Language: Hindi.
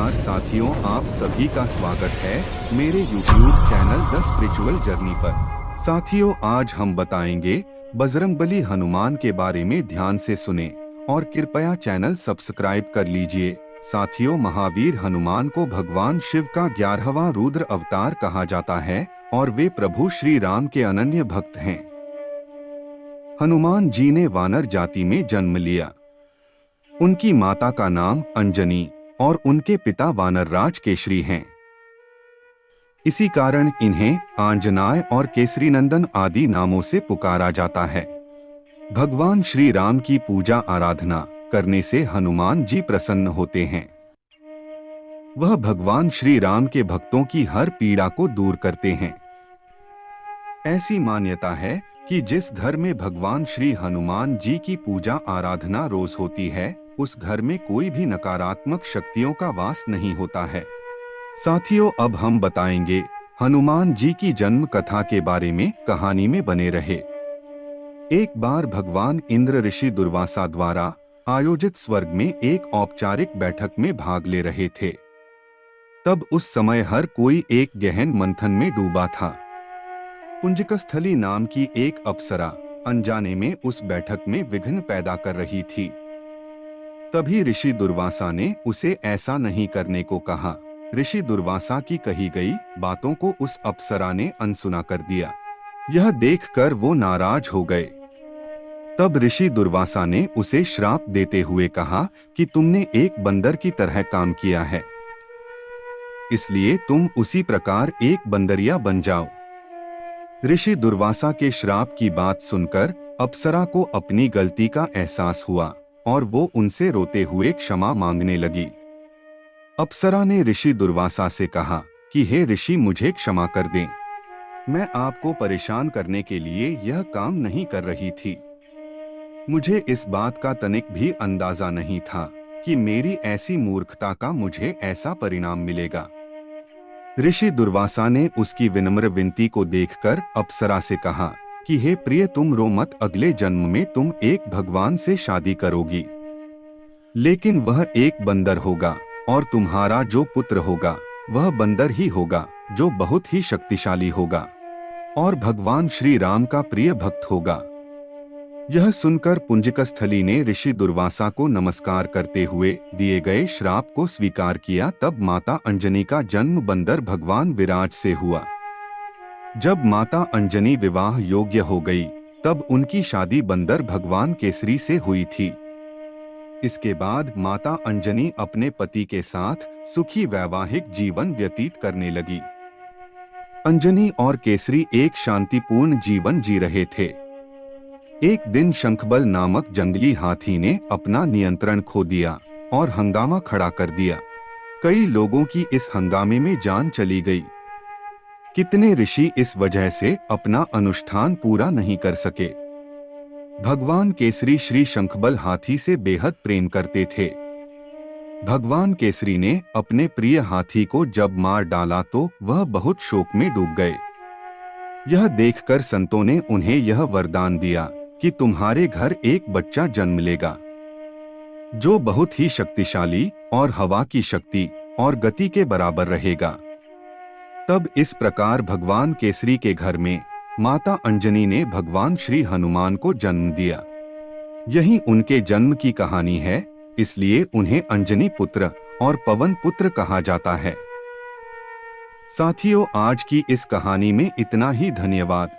नमस्कार साथियों, आप सभी का स्वागत है मेरे YouTube channel the spiritual journey पर। साथियों, आज हम बताएंगे बजरंगबली हनुमान के बारे में। ध्यान से सुने और कृपया चैनल सब्सक्राइब कर लीजिए। साथियों, महावीर हनुमान को भगवान शिव का 11वां रुद्र अवतार कहा जाता है और वे प्रभु श्री राम के अनन्य भक्त हैं। हनुमान जी ने वानर जाति में जन्म लिया। उनकी माता का नाम अंजनी और उनके पिता वानरराज केसरी हैं। इसी कारण इन्हें आंजनाय और केसरी नंदन आदि नामों से पुकारा जाता है। भगवान श्री राम की पूजा आराधना करने से हनुमान जी प्रसन्न होते हैं। वह भगवान श्री राम के भक्तों की हर पीड़ा को दूर करते हैं। ऐसी मान्यता है कि जिस घर में भगवान श्री हनुमान जी की पूजा आराधना रोज होती है, उस घर में कोई भी नकारात्मक शक्तियों का वास नहीं होता है। साथियों, अब हम बताएंगे हनुमान जी की जन्म कथा के बारे में। कहानी में बने रहे। एक बार भगवान इंद्र ऋषि दुर्वासा द्वारा आयोजित स्वर्ग में एक औपचारिक बैठक में भाग ले रहे थे। तब उस समय हर कोई एक गहन मंथन में डूबा था। पुंजकस्थली नाम की एक अप्सरा अनजाने में उस बैठक में विघ्न पैदा कर रही थी। तभी ऋषि दुर्वासा ने उसे ऐसा नहीं करने को कहा। ऋषि दुर्वासा की कही गई बातों को उस अप्सरा ने अनसुना कर दिया। यह देखकर वो नाराज हो गए। तब ऋषि दुर्वासा ने उसे श्राप देते हुए कहा कि तुमने एक बंदर की तरह काम किया है, इसलिए तुम उसी प्रकार एक बंदरिया बन जाओ। ऋषि दुर्वासा के श्राप की बात सुनकर अप्सरा को अपनी गलती का एहसास हुआ और वो उनसे रोते हुए क्षमा मांगने लगी। अप्सरा ने ऋषि दुर्वासा से कहा कि हे ऋषि, मुझे क्षमा कर दें। मैं आपको परेशान करने के लिए यह काम नहीं कर रही थी। मुझे इस बात का तनिक भी अंदाजा नहीं था कि मेरी ऐसी मूर्खता का मुझे ऐसा परिणाम मिलेगा। ऋषि दुर्वासा ने उसकी विनम्र विनती को देखकर अप्सरा से कहा कि हे प्रिय, तुम रो मत। अगले जन्म में तुम एक भगवान से शादी करोगी, लेकिन वह एक बंदर होगा और तुम्हारा जो पुत्र होगा वह बंदर ही होगा, जो बहुत ही शक्तिशाली होगा और भगवान श्री राम का प्रिय भक्त होगा। यह सुनकर पुंजकस्थली ने ऋषि दुर्वासा को नमस्कार करते हुए दिए गए श्राप को स्वीकार किया। तब माता अंजनी का जन्म बंदर भगवान विराट से हुआ। जब माता अंजनी विवाह योग्य हो गई, तब उनकी शादी बंदर भगवान केसरी से हुई थी। इसके बाद माता अंजनी अपने पति के साथ सुखी वैवाहिक जीवन व्यतीत करने लगी। अंजनी और केसरी एक शांतिपूर्ण जीवन जी रहे थे। एक दिन शंखबल नामक जंगली हाथी ने अपना नियंत्रण खो दिया और हंगामा खड़ा कर दिया। कई लोगों की इस हंगामे में जान चली गई। कितने ऋषि इस वजह से अपना अनुष्ठान पूरा नहीं कर सके। भगवान केसरी श्री शंखबल हाथी से बेहद प्रेम करते थे। भगवान केसरी ने अपने प्रिय हाथी को जब मार डाला तो वह बहुत शोक में डूब गए। यह देखकर संतों ने उन्हें यह वरदान दिया कि तुम्हारे घर एक बच्चा जन्म लेगा, जो बहुत ही शक्तिशाली और हवा की शक्ति और गति के बराबर रहेगा। तब इस प्रकार भगवान केसरी के घर में माता अंजनी ने भगवान श्री हनुमान को जन्म दिया। यही उनके जन्म की कहानी है, इसलिए उन्हें अंजनी पुत्र और पवन पुत्र कहा जाता है। साथियों, आज की इस कहानी में इतना ही। धन्यवाद।